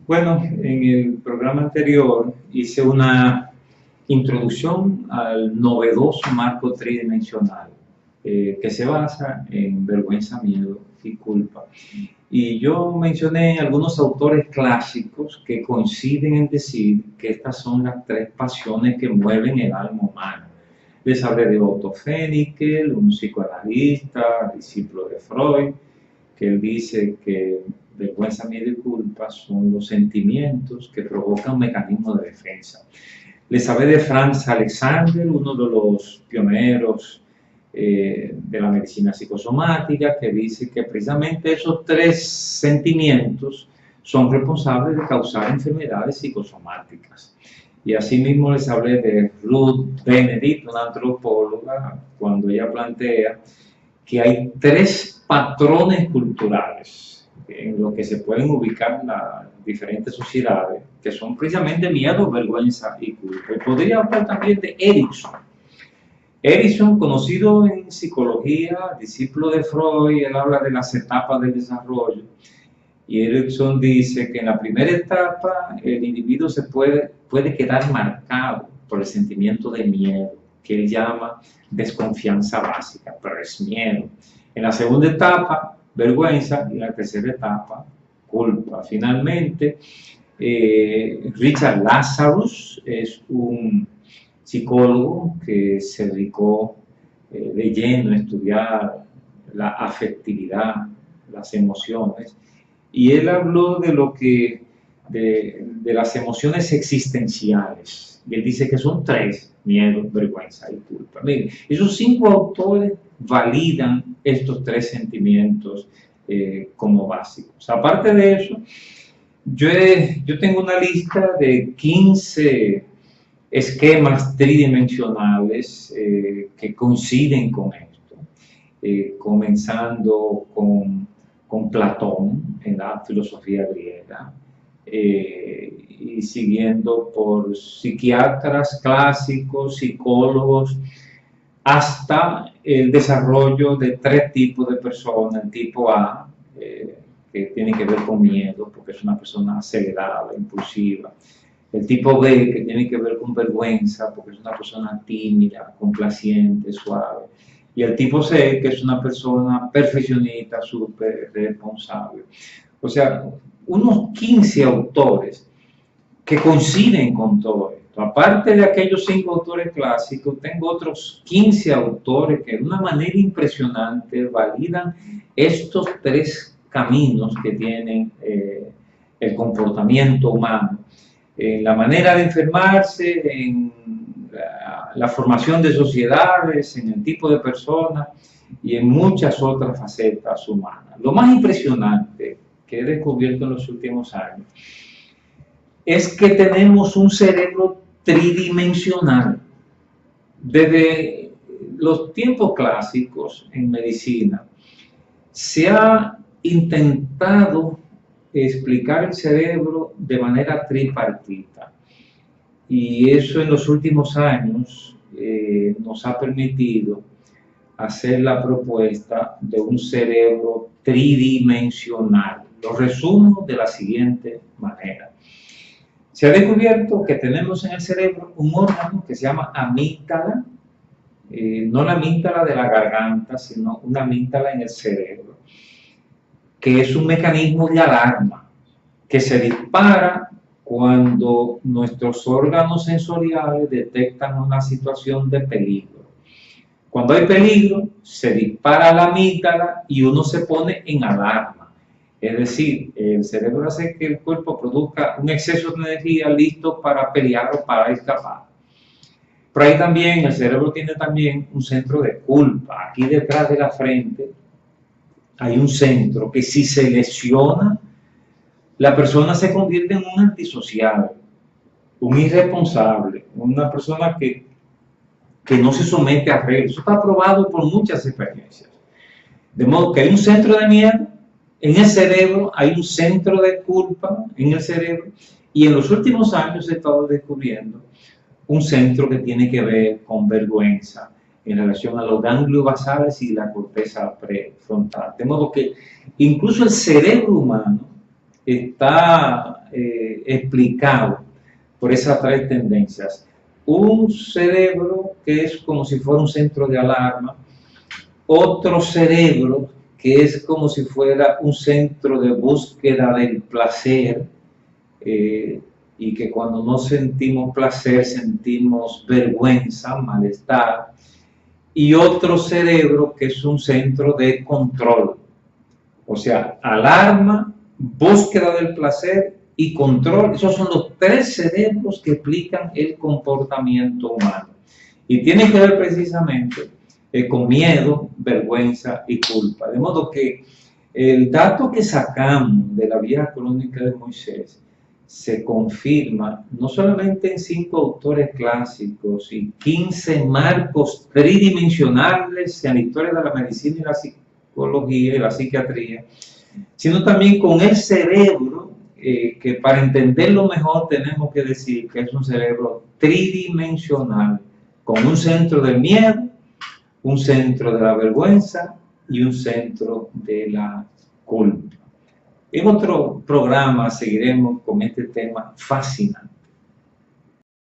Bueno, en el programa anterior hice una introducción al novedoso marco tridimensional que se basa en vergüenza, miedo y culpa. Y yo mencioné algunos autores clásicos que coinciden en decir que estas son las tres pasiones que mueven el alma humana. Les hablé de Otto Fenikel, un psicoanalista, discípulo de Freud, que él dice que vergüenza, miedo y culpa son los sentimientos que provocan un mecanismo de defensa. Les hablé de Franz Alexander, uno de los pioneros de la medicina psicosomática, que dice que precisamente esos tres sentimientos son responsables de causar enfermedades psicosomáticas. Y asimismo les hablé de Ruth Benedict, una antropóloga, cuando ella plantea que hay tres patrones culturales en los que se pueden ubicar las diferentes sociedades, que son precisamente miedo, vergüenza y culpa. Y podría hablar también de Erickson. Erickson, conocido en psicología, discípulo de Freud, él habla de las etapas del desarrollo. Y Erickson dice que en la primera etapa el individuo se puede quedar marcado por el sentimiento de miedo, que él llama desconfianza básica, pero es miedo. En la segunda etapa, vergüenza, y en la tercera etapa, culpa. Finalmente, Richard Lazarus es un psicólogo que se dedicó de lleno a estudiar la afectividad, las emociones, y él habló de lo que de las emociones existenciales. Y él dice que son tres: miedo, vergüenza y culpa. Miren, esos cinco autores validan estos tres sentimientos como básicos. Aparte de eso, yo tengo una lista de 15 esquemas tridimensionales que coinciden con esto, comenzando con Platón en la filosofía griega, y siguiendo por psiquiatras clásicos, psicólogos, hasta el desarrollo de tres tipos de personas. El tipo A, que tiene que ver con miedo, porque es una persona acelerada, impulsiva. El tipo B, que tiene que ver con vergüenza, porque es una persona tímida, complaciente, suave. Y el tipo C, que es una persona perfeccionista, súper responsable. O sea, unos 15 autores que coinciden con todo esto. Aparte de aquellos 5 autores clásicos, tengo otros 15 autores que de una manera impresionante validan estos tres caminos que tienen el comportamiento humano. La manera de enfermarse, en la formación de sociedades, en el tipo de personas y en muchas otras facetas humanas. Lo más impresionante que he descubierto en los últimos años es que tenemos un cerebro tridimensional. Desde los tiempos clásicos en medicina se ha intentado explicar el cerebro de manera tripartita, y eso en los últimos años nos ha permitido hacer la propuesta de un cerebro tridimensional. Lo resumo de la siguiente manera. Se ha descubierto que tenemos en el cerebro un órgano que se llama amígdala, no la amígdala de la garganta, sino una amígdala en el cerebro, que es un mecanismo de alarma que se dispara cuando nuestros órganos sensoriales detectan una situación de peligro. Cuando hay peligro, se dispara la amígdala y uno se pone en alarma. Es decir, el cerebro hace que el cuerpo produzca un exceso de energía listo para pelear o para escapar. Pero ahí también, el cerebro tiene también un centro de culpa. Aquí detrás de la frente hay un centro que, si se lesiona, la persona se convierte en un antisocial, un irresponsable, una persona que no se somete a reglas. Eso está probado por muchas experiencias. De modo que hay un centro de miedo en el cerebro, hay un centro de culpa en el cerebro, y en los últimos años he estado descubriendo un centro que tiene que ver con vergüenza en relación a los ganglios basales y la corteza prefrontal. De modo que incluso el cerebro humano está explicado por esas tres tendencias. Un cerebro que es como si fuera un centro de alarma, otro cerebro que es como si fuera un centro de búsqueda del placer, y que cuando no sentimos placer sentimos vergüenza, malestar, y otro cerebro que es un centro de control, o sea, alarma, búsqueda del placer y control. Esos son los tres cerebros que explican el comportamiento humano. Y tiene que ver precisamente con miedo, vergüenza y culpa. De modo que el dato que sacamos de la vieja crónica de Moisés se confirma no solamente en 5 autores clásicos y 15 marcos tridimensionales en la historia de la medicina y la psicología y la psiquiatría, sino también con el cerebro, que para entenderlo mejor tenemos que decir que es un cerebro tridimensional, con un centro del miedo, un centro de la vergüenza y un centro de la culpa. En otro programa seguiremos con este tema fascinante.